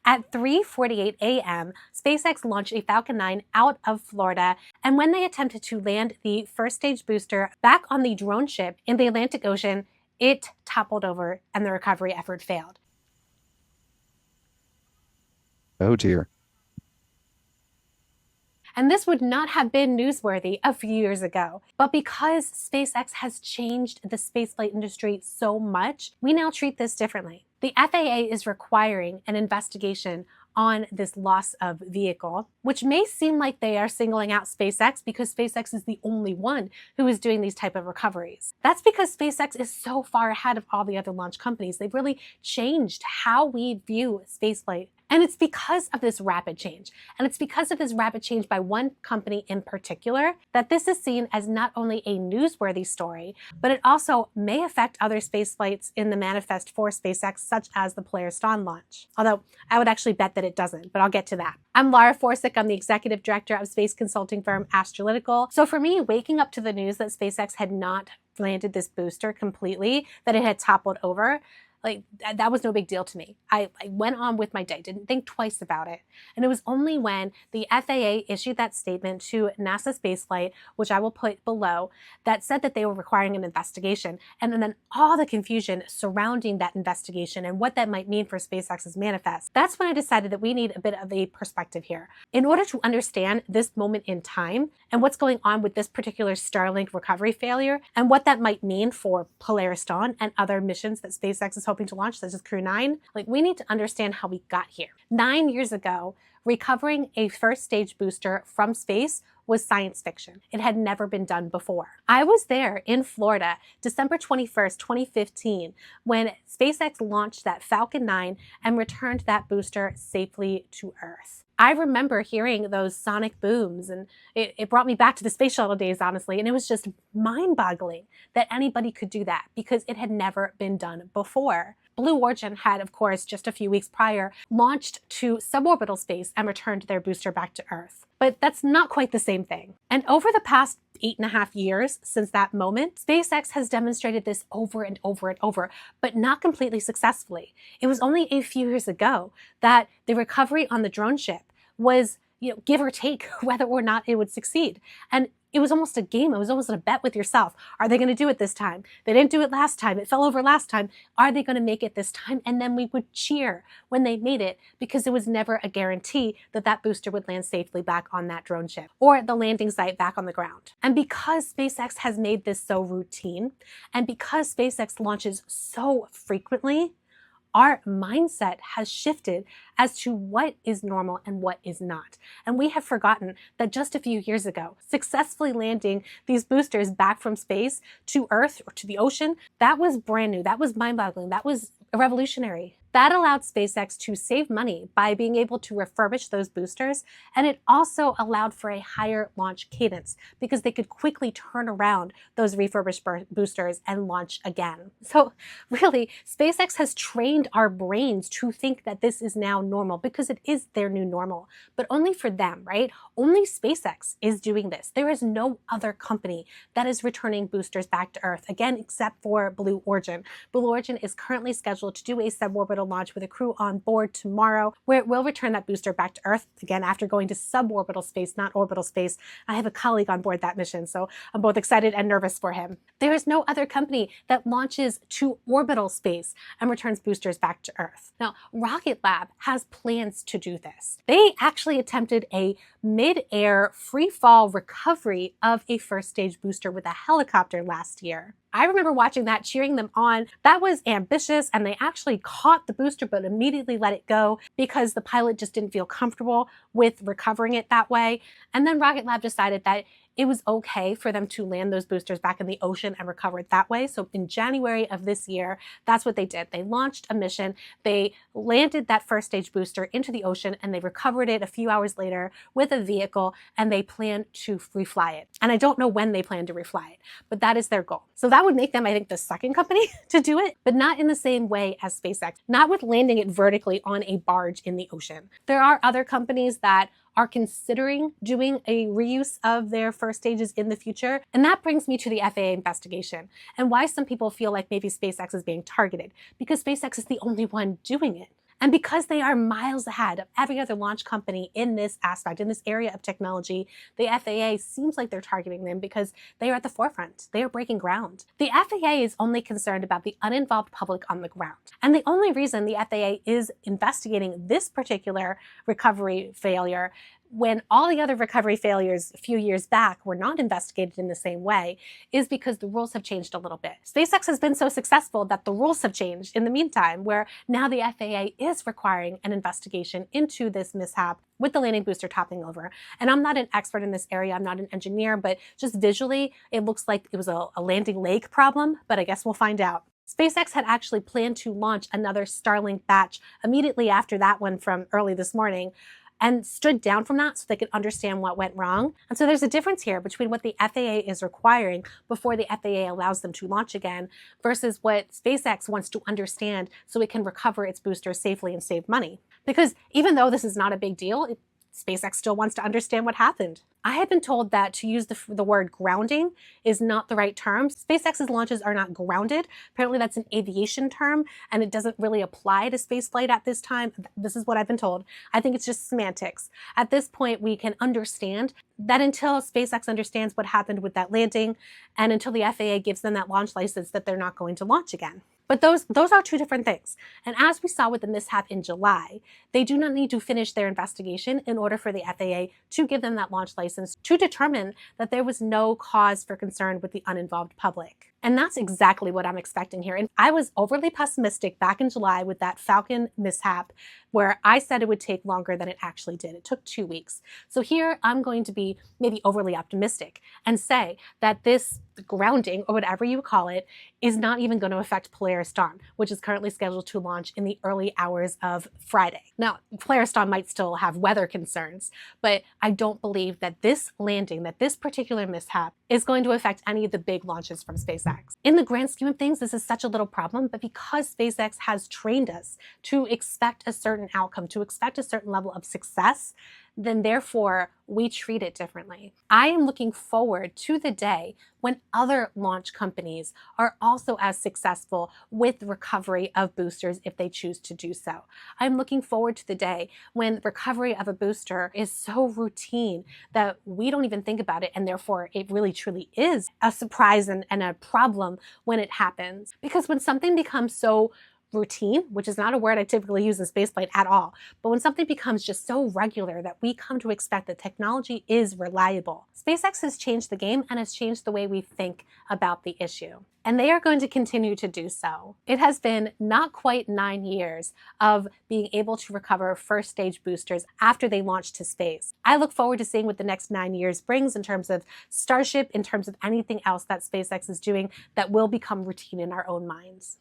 At 3:48 a.m., SpaceX launched a Falcon 9 out of Florida, and when they attempted to land the first stage booster back on the drone ship in the Atlantic Ocean, it toppled over and the recovery effort failed. Oh dear. And this would not have been newsworthy a few years ago. But because SpaceX has changed the spaceflight industry so much, we now treat this differently. The FAA is requiring an investigation on this loss of vehicle, which may seem like they are singling out SpaceX because SpaceX is the only one who is doing these type of recoveries. That's because SpaceX is so far ahead of all the other launch companies. They've really changed how we view spaceflight. And it's because of this rapid change. And it's because of this rapid change by one company in particular that this is seen as not only a newsworthy story, but it also may affect other spaceflights in the manifest for SpaceX, such as the Polaris launch. Although I would actually bet that it doesn't, but I'll get to that. I'm Laura Forsick. I'm the executive director of space consulting firm Astrolytical. So for me, waking up to the news that SpaceX had not landed this booster completely, that it had toppled over, that was no big deal to me. I went on with my day, didn't think twice about it. And it was only when the FAA issued that statement to NASA Spaceflight, which I will put below, that said that they were requiring an investigation. And then all the confusion surrounding that investigation and what that might mean for SpaceX's manifest. That's when I decided that we need a bit of a perspective here. In order to understand this moment in time and what's going on with this particular Starlink recovery failure and what that might mean for Polaris and other missions that SpaceX is hoping to launch, such as Crew 9, we need to understand how we got here. 9 years ago, recovering a first stage booster from space was science fiction. It had never been done before. I was there in Florida, December 21st, 2015, when SpaceX launched that Falcon 9 and returned that booster safely to Earth. I remember hearing those sonic booms, and it brought me back to the space shuttle days, honestly, and it was just mind-boggling that anybody could do that because it had never been done before. Blue Origin had, of course, just a few weeks prior, launched to suborbital space and returned their booster back to Earth. But that's not quite the same thing. And over the past 8.5 years since that moment, SpaceX has demonstrated this over and over and over, but not completely successfully. It was only a few years ago that the recovery on the drone ship was, give or take whether or not it would succeed. And it was almost a game. It was almost a bet with yourself. Are they going to do it this time? They didn't do it last time. It fell over last time. Are they going to make it this time? And then we would cheer when they made it because it was never a guarantee that that booster would land safely back on that drone ship or the landing site back on the ground. And because SpaceX has made this so routine, and because SpaceX launches so frequently, our mindset has shifted as to what is normal and what is not. And we have forgotten that just a few years ago, successfully landing these boosters back from space to Earth or to the ocean, that was brand new. That was mind-boggling. That was revolutionary. That allowed SpaceX to save money by being able to refurbish those boosters, and it also allowed for a higher launch cadence because they could quickly turn around those refurbished boosters and launch again. So really, SpaceX has trained our brains to think that this is now normal because it is their new normal, but only for them, right? Only SpaceX is doing this. There is no other company that is returning boosters back to Earth, again, except for Blue Origin. Blue Origin is currently scheduled to do a suborbital launch with a crew on board tomorrow, where it will return that booster back to Earth, again, after going to suborbital space, not orbital space. I have a colleague on board that mission, so I'm both excited and nervous for him. There is no other company that launches to orbital space and returns boosters back to Earth. Now, Rocket Lab has plans to do this. They actually attempted a mid-air free-fall recovery of a first stage booster with a helicopter last year. I remember watching that, cheering them on. That was ambitious, and they actually caught the booster but immediately let it go because the pilot just didn't feel comfortable with recovering it that way. And then Rocket Lab decided that it was okay for them to land those boosters back in the ocean and recover it that way. So in January of this year, that's what they did. They launched a mission. They landed that first stage booster into the ocean, and they recovered it a few hours later with a vehicle, and they plan to refly it. And I don't know when they plan to refly it, but that is their goal. So that would make them, I think, the second company to do it, but not in the same way as SpaceX, not with landing it vertically on a barge in the ocean. There are other companies that are considering doing a reuse of their first stages in the future. And that brings me to the FAA investigation and why some people feel like maybe SpaceX is being targeted, because SpaceX is the only one doing it. And because they are miles ahead of every other launch company in this aspect, in this area of technology, the FAA seems like they're targeting them because they are at the forefront. They are breaking ground. The FAA is only concerned about the uninvolved public on the ground. And the only reason the FAA is investigating this particular recovery failure when all the other recovery failures a few years back were not investigated in the same way is because the rules have changed a little bit. SpaceX has been so successful that the rules have changed in the meantime, where now the FAA is requiring an investigation into this mishap with the landing booster toppling over. And I'm not an expert in this area, I'm not an engineer, but just visually, it looks like it was a landing leg problem, but I guess we'll find out. SpaceX had actually planned to launch another Starlink batch immediately after that one from early this morning, and stood down from that so they could understand what went wrong. And so there's a difference here between what the FAA is requiring before the FAA allows them to launch again versus what SpaceX wants to understand so it can recover its boosters safely and save money. Because even though this is not a big deal, SpaceX still wants to understand what happened. I had been told that to use the word grounding is not the right term. SpaceX's launches are not grounded. Apparently that's an aviation term and it doesn't really apply to spaceflight at this time. This is what I've been told. I think it's just semantics. At this point, we can understand that until SpaceX understands what happened with that landing and until the FAA gives them that launch license, that they're not going to launch again. But those are two different things. And as we saw with the mishap in July, they do not need to finish their investigation in order for the FAA to give them that launch license to determine that there was no cause for concern with the uninvolved public. And that's exactly what I'm expecting here. And I was overly pessimistic back in July with that Falcon mishap, where I said it would take longer than it actually did. It took 2 weeks. So here I'm going to be maybe overly optimistic and say that this grounding, or whatever you call it, is not even going to affect Polaris, which is currently scheduled to launch in the early hours of Friday. Now, Polaris might still have weather concerns, but I don't believe that this landing, that this particular mishap, is going to affect any of the big launches from SpaceX. In the grand scheme of things, this is such a little problem, but because SpaceX has trained us to expect a certain outcome, to expect a certain level of success, then therefore we treat it differently. I am looking forward to the day when other launch companies are also as successful with recovery of boosters if they choose to do so. I'm looking forward to the day when recovery of a booster is so routine that we don't even think about it, and therefore it really truly is a surprise and a problem when it happens. Because when something becomes so routine, which is not a word I typically use in spaceflight at all, but when something becomes just so regular that we come to expect that technology is reliable, SpaceX has changed the game and has changed the way we think about the issue. And they are going to continue to do so. It has been not quite 9 years of being able to recover first stage boosters after they launched to space. I look forward to seeing what the next 9 years brings in terms of Starship, in terms of anything else that SpaceX is doing that will become routine in our own minds.